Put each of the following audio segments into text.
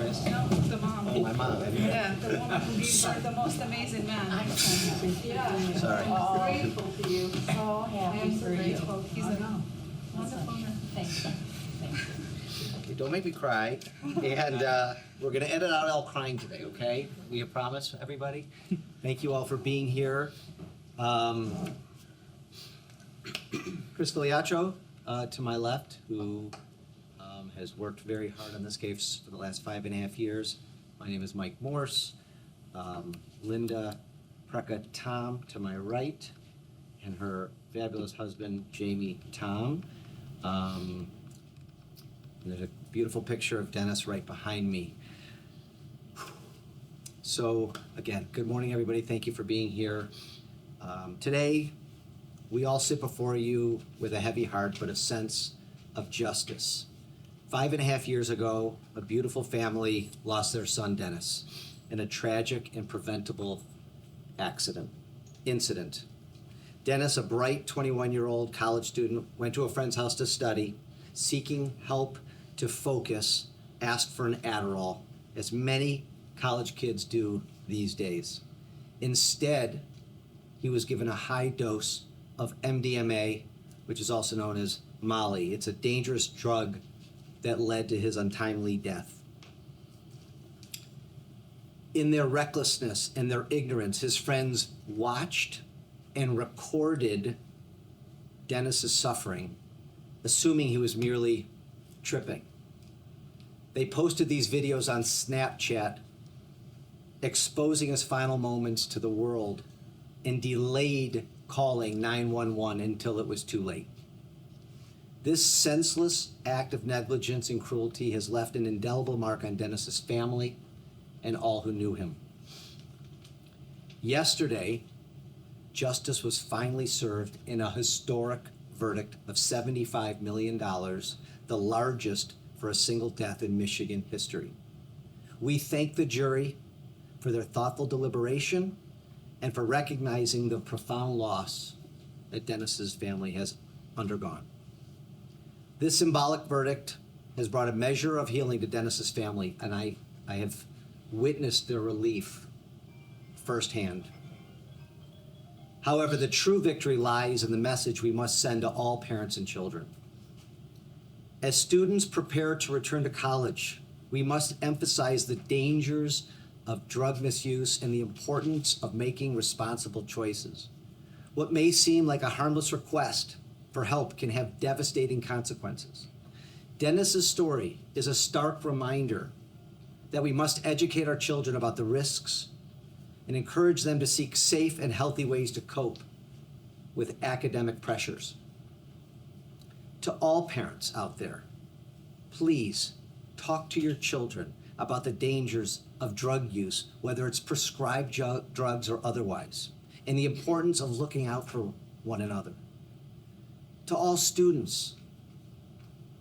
Chris? No, the mom. Oh, my mom. Yeah, the woman who gave birth the most amazing man. I'm so happy for you. Sorry. Oh, grateful to you. So I happy am so for you. grateful. He's a wonderful man. Thank you. Thank you. Okay, don't make me cry. And we're going to edit out all crying today, okay? We have promise, everybody? Thank you all for being here. Chris Filiatro, to my left, who has worked very hard on this case for the last 5.5 years. My name is Mike Morse. Linda Preka Tom to my right, and her fabulous husband, Jamie Tom. And there's a beautiful picture of Dennis right behind me. So, again, good morning, everybody. Thank you for being here. Today, we all sit before you with a heavy heart, but a sense of justice. 5.5 years ago, a beautiful family lost their son, Dennis, in a tragic and preventable incident. Dennis, a bright 21-year-old college student, went to a friend's house to study, seeking help to focus, asked for an Adderall, as many college kids do these days. Instead, he was given a high dose of MDMA, which is also known as Molly. It's a dangerous drug that led to his untimely death. In their recklessness and their ignorance, his friends watched and recorded Dennis's suffering, assuming he was merely tripping. They posted these videos on Snapchat, exposing his final moments to the world, and delayed calling 911 until it was too late. This senseless act of negligence and cruelty has left an indelible mark on Dennis's family and all who knew him. Yesterday, justice was finally served in a historic verdict of $75 million, the largest for a single death in Michigan history. We thank the jury for their thoughtful deliberation and for recognizing the profound loss that Dennis's family has undergone. This symbolic verdict has brought a measure of healing to Dennis's family, and I have witnessed their relief firsthand. However, the true victory lies in the message we must send to all parents and children. As students prepare to return to college, we must emphasize the dangers of drug misuse and the importance of making responsible choices. What may seem like a harmless request for help can have devastating consequences. Dennis's story is a stark reminder that we must educate our children about the risks and encourage them to seek safe and healthy ways to cope with academic pressures. To all parents out there, please talk to your children about the dangers of drug use, whether it's prescribed drugs or otherwise, and the importance of looking out for one another. To all students,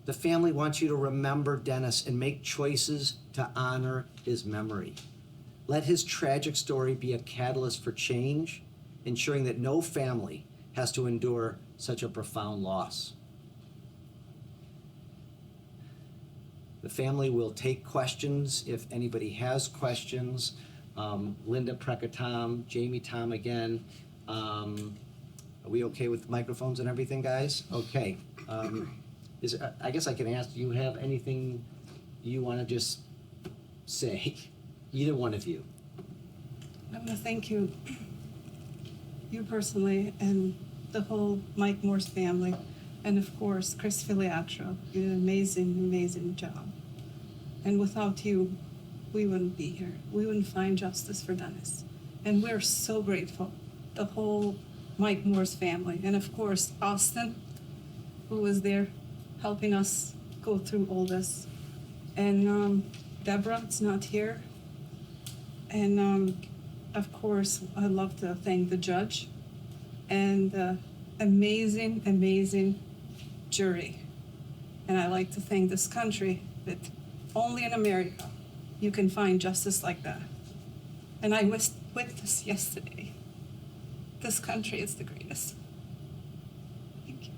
the family wants you to remember Dennis and make choices to honor his memory. Let his tragic story be a catalyst for change, ensuring that no family has to endure such a profound loss. The family will take questions if anybody has questions. Linda Preka Tom, Jamie Tom again. Are we okay with microphones and everything, guys? Okay. I guess I can ask, do you have anything you want to just say? Either one of you. I want to thank you personally, and the whole Mike Morse family, and of course, Chris Filiatro. You did an amazing, amazing job. And without you, we wouldn't be here. We wouldn't find justice for Dennis. And we're so grateful, the whole Mike Morse family. And of course, Austin, who was there helping us go through all this. And Deborah is not here. And of course, I'd love to thank the judge and the amazing, amazing jury. And I'd like to thank this country that only in America you can find justice like that. And I witnessed yesterday. This country is the greatest. Thank you.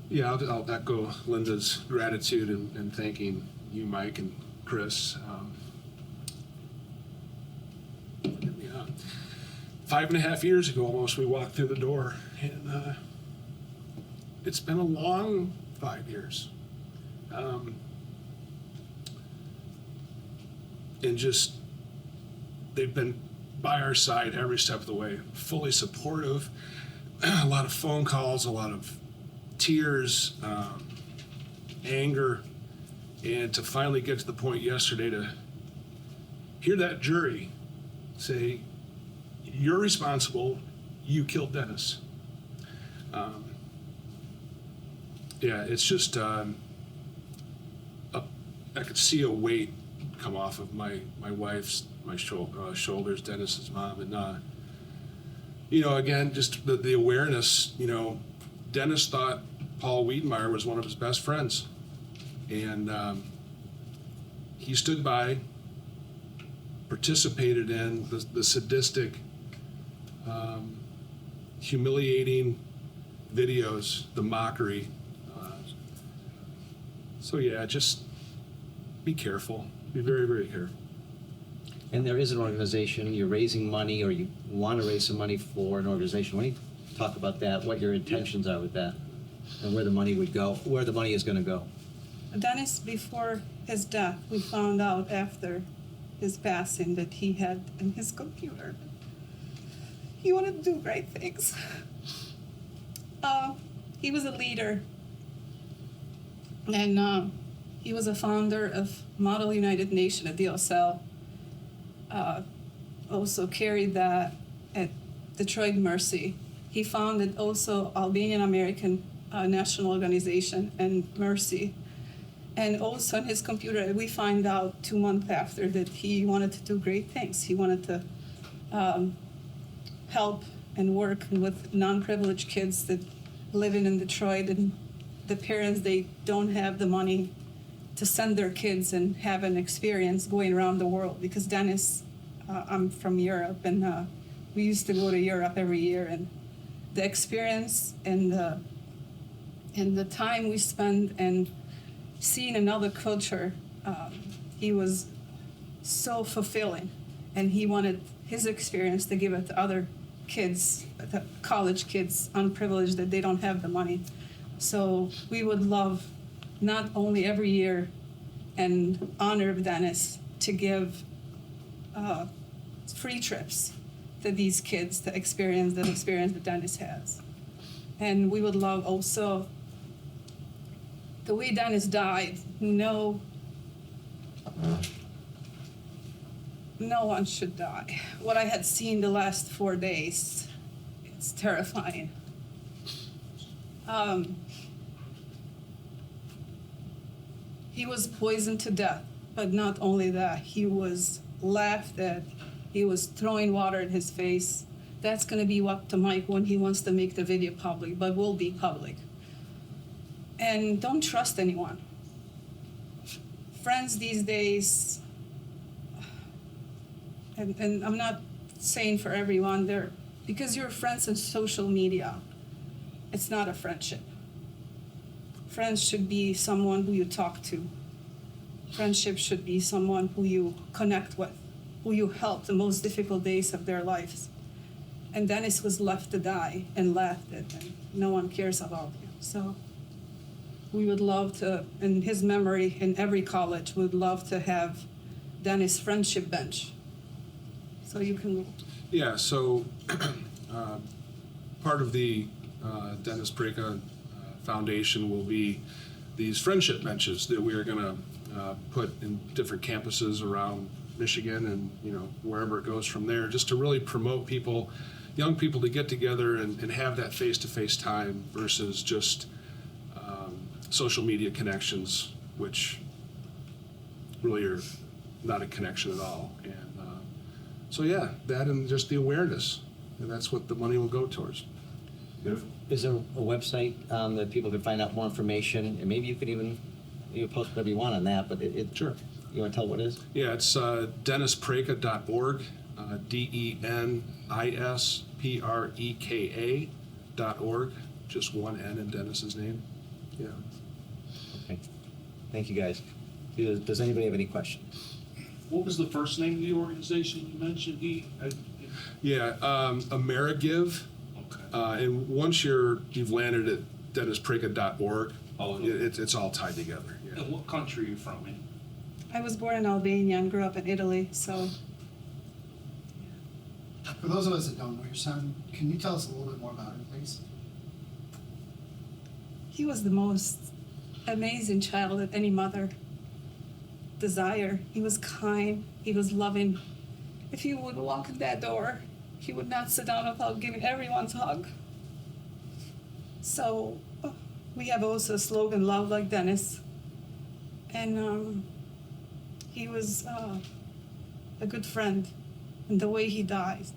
Yeah, I'll echo Linda's gratitude and thanking you, Mike, and Chris. 5.5 years ago, almost, we walked through the door, and it's been a long 5 years. And just, they've been by our side every step of the way, fully supportive. A lot of phone calls, a lot of tears, anger, and to finally get to the point yesterday to hear that jury say, you're responsible, you killed Dennis. Yeah, it's just, I could see a weight come off of my wife's, shoulders, Dennis's mom, and again, just the awareness. Dennis thought Paul Wiedemeyer was one of his best friends, and he stood by, participated in the sadistic, humiliating videos, the mockery. So yeah, just be careful. Be very, very careful. And there is an organization, you're raising money, or you want to raise some money for an organization. Why don't you talk about that, what your intentions are with that, and where the money would go, where the money is going to go? Dennis, before his death, we found out after his passing that he had in his computer, he wanted to do great things. He was a leader, and he was a founder of Model United Nation at DSL. Also carried that at Detroit Mercy. He founded also Albanian American National Organization and Mercy. And also on his computer, we find out 2 months after that he wanted to do great things. He wanted to help and work with non-privileged kids that living in Detroit, and the parents, they don't have the money to send their kids and have an experience going around the world. Because Dennis, I'm from Europe, and we used to go to Europe every year, and the experience and the time we spent and seeing another culture, he was so fulfilling, and he wanted his experience to give it to other kids, the college kids, unprivileged, that they don't have the money. So we would love not only every year and honor Dennis to give free trips to these kids to experience the experience that Dennis has. And we would love also the way Dennis died. No one should die. What I had seen the last 4 days, it's terrifying. He was poisoned to death, but not only that, he was laughed at. He was throwing water at his face. That's going to be up to Mike when he wants to make the video public, but will be public. And don't trust anyone. Friends these days, and I'm not saying for everyone, because you're friends on social media, it's not a friendship. Friends should be someone who you talk to. Friendship should be someone who you connect with, who you help the most difficult days of their lives. And Dennis was left to die and laughed at, and no one cares about him. So we would love to, in his memory, in every college, we would love to have Dennis Friendship Bench. So you can. Yeah, so part of the Denis Preka Foundation will be these friendship benches that we are going to put in different campuses around Michigan and wherever it goes from there, just to really promote people, young people, to get together and have that face-to-face time versus just social media connections, which really are not a connection at all. And so yeah, that and just the awareness, and that's what the money will go towards. Is there a website that people can find out more information? And maybe you could even post whatever you want on that, but Sure. You want to tell what it is? Yeah, it's denispreka.org, DENISPREKA.org, just one N in Dennis's name. Yeah. Okay. Thank you, guys. Does anybody have any questions? What was the first name of the organization you mentioned? Yeah, Amerigive. Okay. And once you've landed at denispreka.org, Oh, it's all tied together. Yeah. And what country are you from? I was born in Albania and grew up in Italy, so For those of us that don't know your son, can you tell us a little bit more about him, please? he was the most amazing child that any mother desire. He was kind, he was loving. If he would walk in that door, he would not sit down without giving everyone a hug. So we have also a slogan, love like Dennis. And he was a good friend. And the way he died,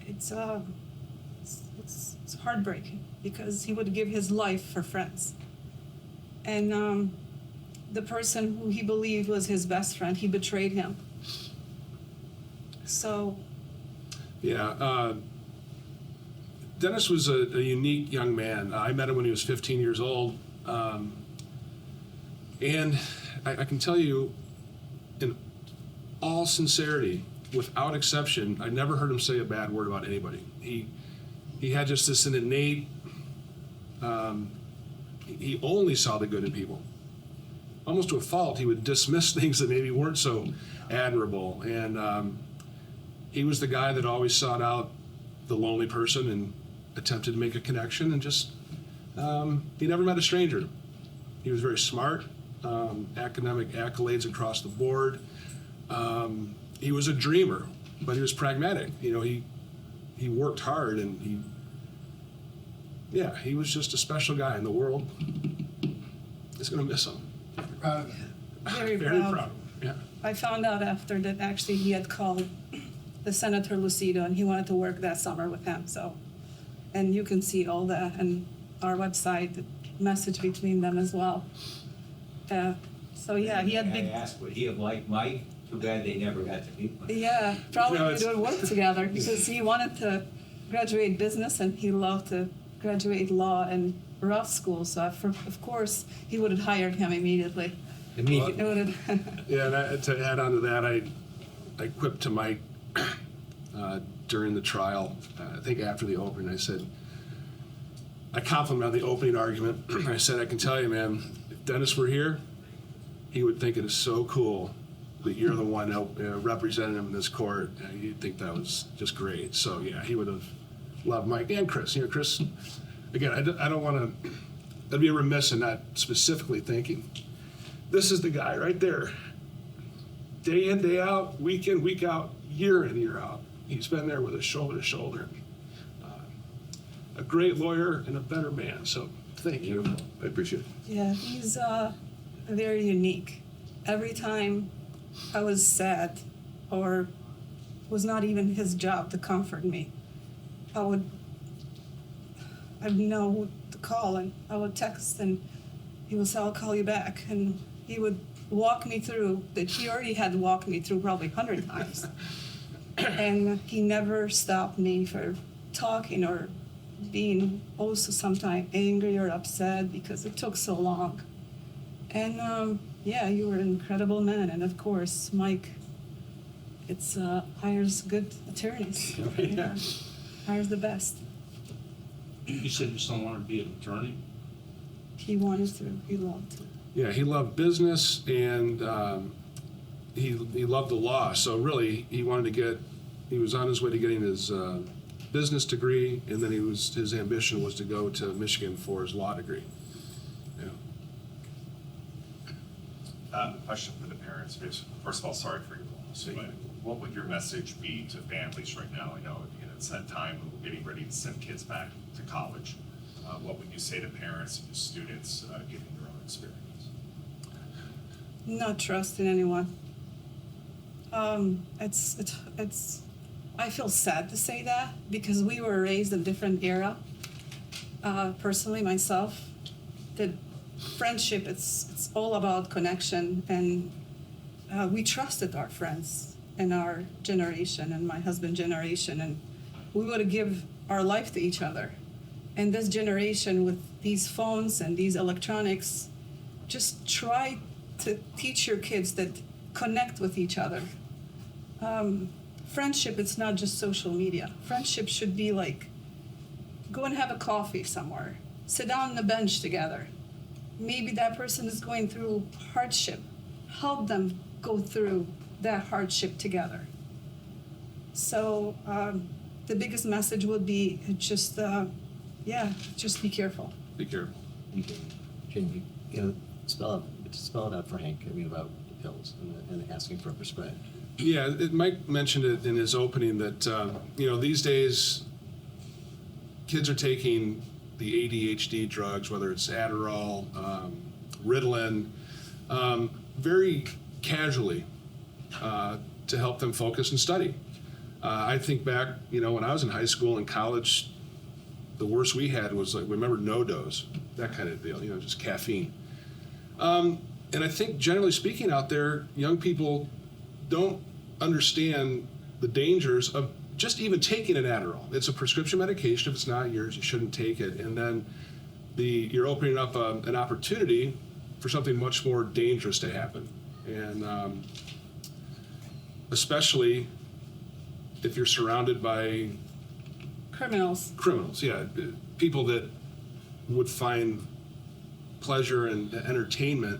it's heartbreaking because he would give his life for friends. And the person who he believed was his best friend, he betrayed him. So. Yeah. Dennis was a unique young man. I met him when he was 15 years old. And I can tell you, in all sincerity, without exception, I never heard him say a bad word about anybody. He had just this innate, he only saw the good in people. Almost to a fault, he would dismiss things that maybe weren't so admirable. And he was the guy that always sought out the lonely person and attempted to make a connection, and just, he never met a stranger. He was very smart, academic accolades across the board. He was a dreamer, but he was pragmatic. You know, he worked hard, and he was just a special guy in the world. Is going to miss him. Proud of you. Very proud. proud. Yeah. I found out after that actually he had called the Senator Lucido and he wanted to work that summer with him. So, and you can see all that on our website, the message between them as well. So yeah, he had big. I asked, would he have liked Mike? Too bad they never got to meet Mike. Yeah, probably No, we would work together because he wanted to graduate business and he loved to graduate law and rough school. So of course he would have hired him immediately. Immediately. It would have. Yeah, and to add on to that, I quipped to Mike during the trial, I think after the opening, I complimented the opening argument. I said, I can tell you, man, if Dennis were here, he would think it is so cool that you're the one representing him in this court. You'd think that was just great. So yeah, he would have loved Mike and Chris. You know, Chris, again, I don't want to, I'd be remiss in not specifically thinking, this is the guy right there. Day in, day out, week in, week out, year in, year out. He's been there with us shoulder to shoulder. A great lawyer and a better man. So thank you. I appreciate it. Yeah, he's very unique. Every time I was sad or was not even his job to comfort me, I'd know who to call and I would text and he would say, I'll call you back. And he would walk me through that he already had walked me through probably 100 times. And he never stopped me for talking or being also sometimes angry or upset because it took so long. And you were an incredible man. And of course, Mike, hires good attorneys. Yeah. Hires the best. You said your son wanted to be an attorney? He wanted to, he loved to. Yeah, he loved business and he loved the law. So really, he was on his way to getting his business degree, and then his ambition was to go to Michigan for his law degree. Yeah. Question for the parents. First of all, sorry for your loss. But what would your message be to families right now? I know it's that time of getting ready to send kids back to college. What would you say to parents and students given your own experience? Not trust in anyone. I feel sad to say that because we were raised in a different era. Personally, myself, that friendship, it's all about connection, and we trusted our friends in our generation and my husband's generation, and we would give our life to each other. And this generation with these phones and these electronics just try to teach your kids that connect with each other. Friendship, it's not just social media. Friendship should be like, go and have a coffee somewhere. Sit down on a bench together. Maybe that person is going through hardship. Help them go through that hardship together. So the biggest message would be just, just be careful. Be careful. Can you spell it out for Hank? I mean, about the pills and asking for a prescribed. Yeah, Mike mentioned it in his opening that these days kids are taking the ADHD drugs, whether it's Adderall, Ritalin, very casually to help them focus and study. I think back, when I was in high school and college, the worst we had was remember no-dose, that kind of deal, just caffeine. And I think generally speaking out there, young people don't understand the dangers of just even taking an Adderall. It's a prescription medication. If it's not yours, you shouldn't take it. And then you're opening up an opportunity for something much more dangerous to happen. And especially if you're surrounded by Criminals. criminals, people that would find pleasure and entertainment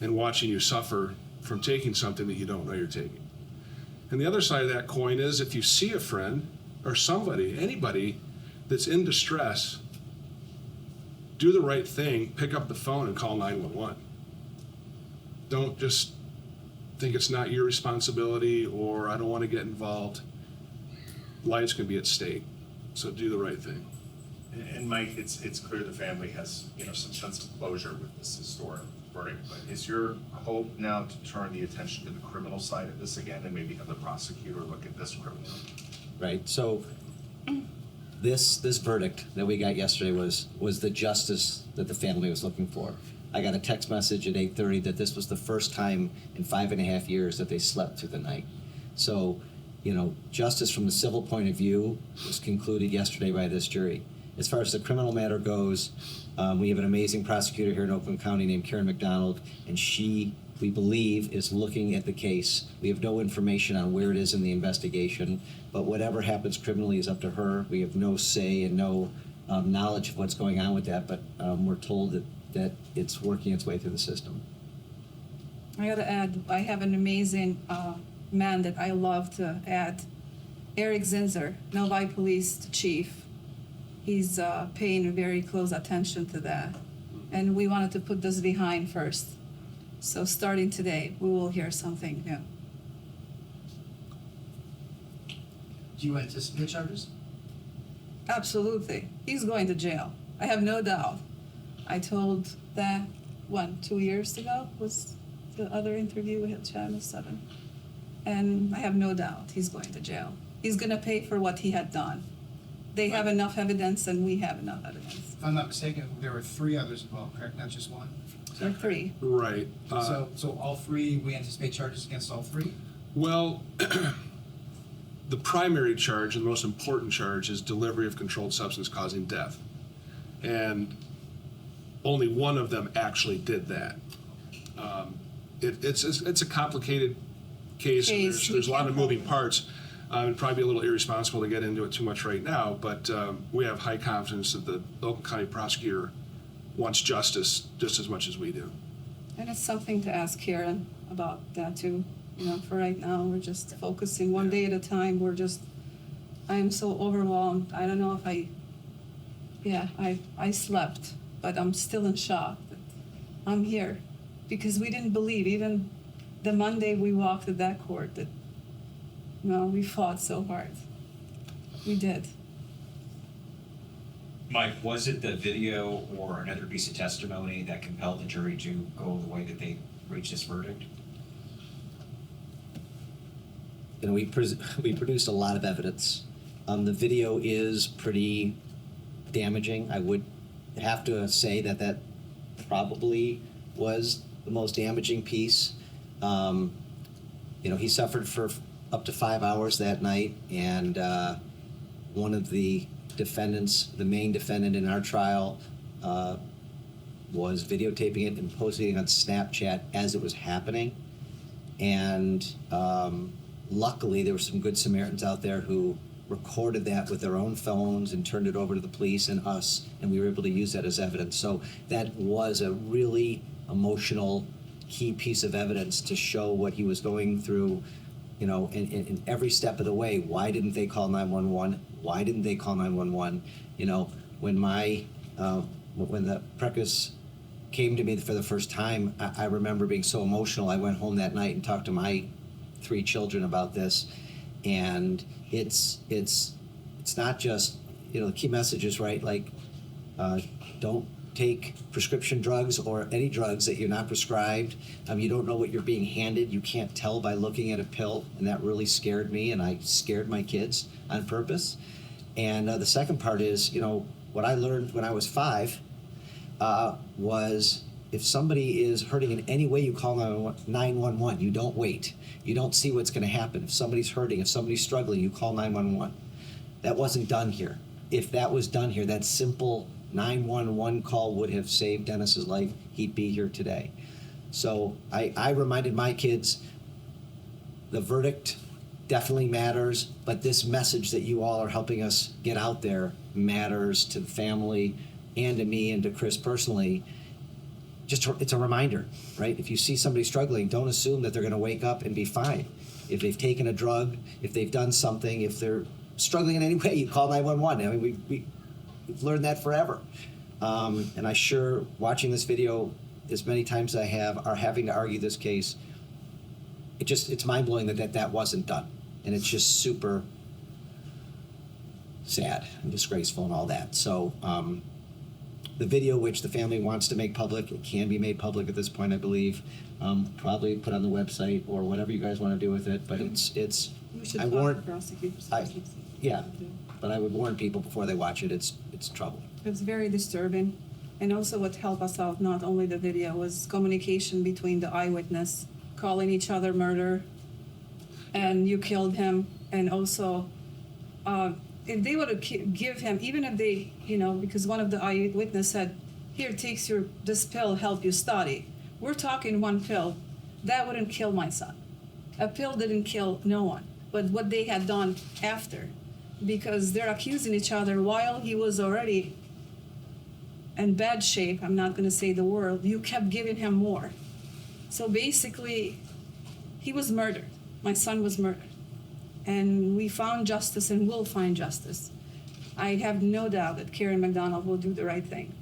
in watching you suffer from taking something that you don't know you're taking. And the other side of that coin is if you see a friend or anybody that's in distress, do the right thing, pick up the phone and call 911. Don't just think it's not your responsibility or I don't want to get involved. Lives can be at stake, so do the right thing. And Mike, it's clear the family has, some sense of closure with this historic verdict, but is your hope now to turn the attention to the criminal side of this again and maybe have the prosecutor look at this criminally? Right. So this verdict that we got yesterday was the justice that the family was looking for. I got a text message at 8:30 that this was the first time in 5.5 years that they slept through the night. So, justice from the civil point of view was concluded yesterday by this jury. As far as the criminal matter goes, we have an amazing prosecutor here in Oakland County named Karen McDonald, and she, we believe, is looking at the case. We have no information on where it is in the investigation, but whatever happens criminally is up to her. We have no say and no knowledge of what's going on with that, but we're told that it's working its way through the system. I gotta add, I have an amazing man that I love to add, Eric Zinzer, Novi Police Chief. He's paying very close attention to that. And we wanted to put this behind first. So starting today, we will hear something new. Do you anticipate charges? Absolutely. He's going to jail. I have no doubt. I told that, 2 years ago was the other interview we had, Channel 7. And I have no doubt he's going to jail. He's going to pay for what he had done. They have enough evidence and we have enough evidence. If I'm not mistaken, there were 3 others involved, correct? Not just one? Or 3. Right. So all 3, we anticipate charges against all 3? Well, the primary charge and the most important charge is delivery of controlled substance causing death. And only one of them actually did that. It's a complicated case. And there's a lot of moving parts. It'd probably be a little irresponsible to get into it too much right now, but we have high confidence that the Oakland County prosecutor wants justice just as much as we do. And it's something to ask Karen about that too. For right now, we're just focusing one day at a time. I am so overwhelmed. I don't know if I slept, but I'm still in shock. I'm here because we didn't believe, even the Monday we walked to that court, that we fought so hard. We did. Mike, was it the video or another piece of testimony that compelled the jury to go the way that they reached this verdict? We produced a lot of evidence. The video is pretty damaging. I would have to say that probably was the most damaging piece. He suffered for up to 5 hours that night, and one of the defendants, the main defendant in our trial, was videotaping it and posting it on Snapchat as it was happening. And luckily, there were some good Samaritans out there who recorded that with their own phones and turned it over to the police and us, and we were able to use that as evidence. So that was a really emotional, key piece of evidence to show what he was going through, you know, in every step of the way. Why didn't they call 911? Why didn't they call 911? You know, when when the Prekas came to me for the first time, I remember being so emotional. I went home that night and talked to my 3 children about this, and it's not just, you know, the key message is, right, like, don't take prescription drugs or any drugs that you're not prescribed. You don't know what you're being handed. You can't tell by looking at a pill, and that really scared me, and I scared my kids on purpose. And the second part is, you know, what I learned when I was 5 was, if somebody is hurting in any way, you call 911. You don't wait. You don't see what's going to happen. If somebody's hurting, if somebody's struggling, you call 911. That wasn't done here. If that was done here, that simple 911 call would have saved Dennis's life. He'd be here today. So I reminded my kids, the verdict definitely matters, but this message that you all are helping us get out there matters to the family and to me and to Chris personally. It's a reminder, right? If you see somebody struggling, don't assume that they're going to wake up and be fine. If they've taken a drug, if they've done something, if they're struggling in any way, you call 911. I mean, we've learned that forever. And I sure, watching this video as many times as I have, are having to argue this case, it's mind-blowing that wasn't done. And it's just super sad and disgraceful and all that. So the video, which the family wants to make public, it can be made public at this point, I believe. Probably put on the website or whatever you guys want to do with it. But it's We should I talk warn- to prosecutors. yeah. But I would warn people before they watch it. It's trouble. It's very disturbing. And also what helped us out, not only the video, was communication between the eyewitness, calling each other murder, and you killed him. And also, if they would give him, even if they, you know, because one of the eyewitness said, here, takes this pill, help you study. We're talking one pill. That wouldn't kill my son. A pill didn't kill no one. But what they had done after, because they're accusing each other while he was already in bad shape, I'm not going to say the word, you kept giving him more. So basically, he was murdered. My son was murdered. And we found justice and will find justice. I have no doubt that Karen McDonald will do the right thing.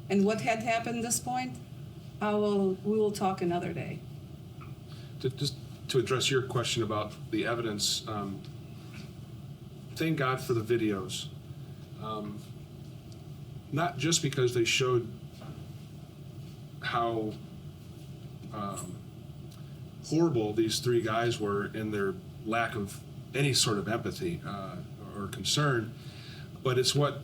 And what had happened at this point, we will talk another day. Just to address your question about the evidence, thank God for the videos. Not just because they showed how horrible these 3 guys were in their lack of any sort of empathy or concern, but it's what,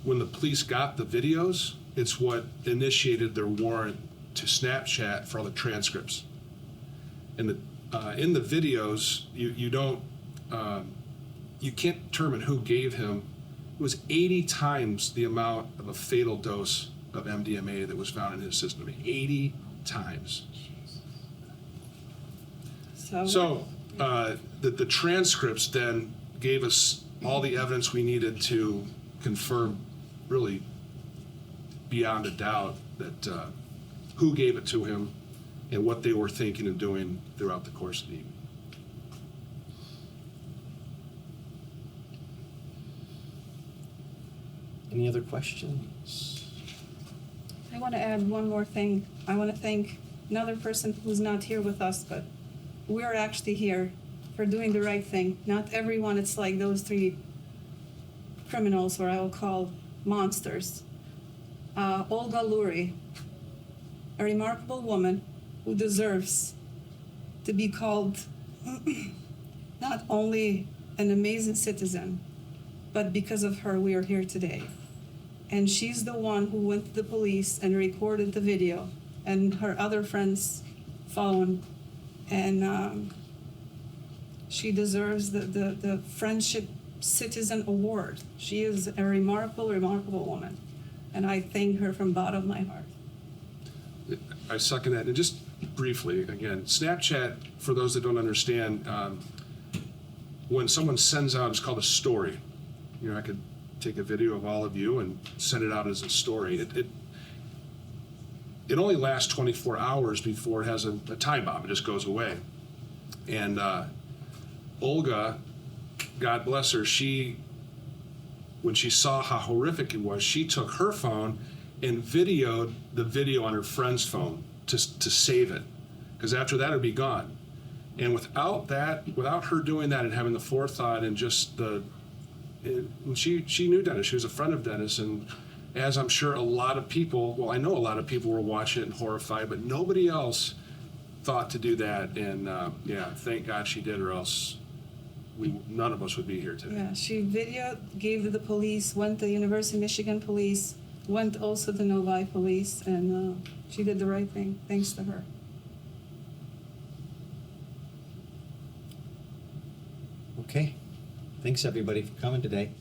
when the police got the videos, it's what initiated their warrant to Snapchat for all the transcripts. And in the videos, you don't, you can't determine who gave him. It was 80 times the amount of a fatal dose of MDMA that was found in his system. 80 times. So the transcripts then gave us all the evidence we needed to confirm, really beyond a doubt, that who gave it to him and what they were thinking and doing throughout the course of the evening. Any other questions? I want to add one more thing. I want to thank another person who's not here with us, but we're actually here for doing the right thing. Not everyone, it's like those 3 criminals, or I will call monsters. Olga Lurie, a remarkable woman who deserves to be called not only an amazing citizen, but because of her, we are here today. And she's the one who went to the police and recorded the video, and her other friends phone. And she deserves the Friendship Citizen Award. She is a remarkable, remarkable woman. And I thank her from the bottom of my heart. I second that. And just briefly, again, Snapchat, for those that don't understand, when someone sends out, it's called a story. You know, I could take a video of all of you and send it out as a story. It only lasts 24 hours before it has a time bomb. It just goes away. And Olga, God bless her, when she saw how horrific it was, she took her phone and videoed the video on her friend's phone to save it, because after that it would be gone. And without her doing that and having the forethought and just she knew Dennis, she was a friend of Dennis, and as I'm sure a lot of people, well, I know a lot of people were watching it and horrified, but nobody else thought to do that. And yeah, thank God she did, or else none of us would be here today. Yeah, she videoed, gave to the police, went to University of Michigan police, went also to Novi police, and she did the right thing, thanks to her. Okay. Thanks, everybody, for coming today.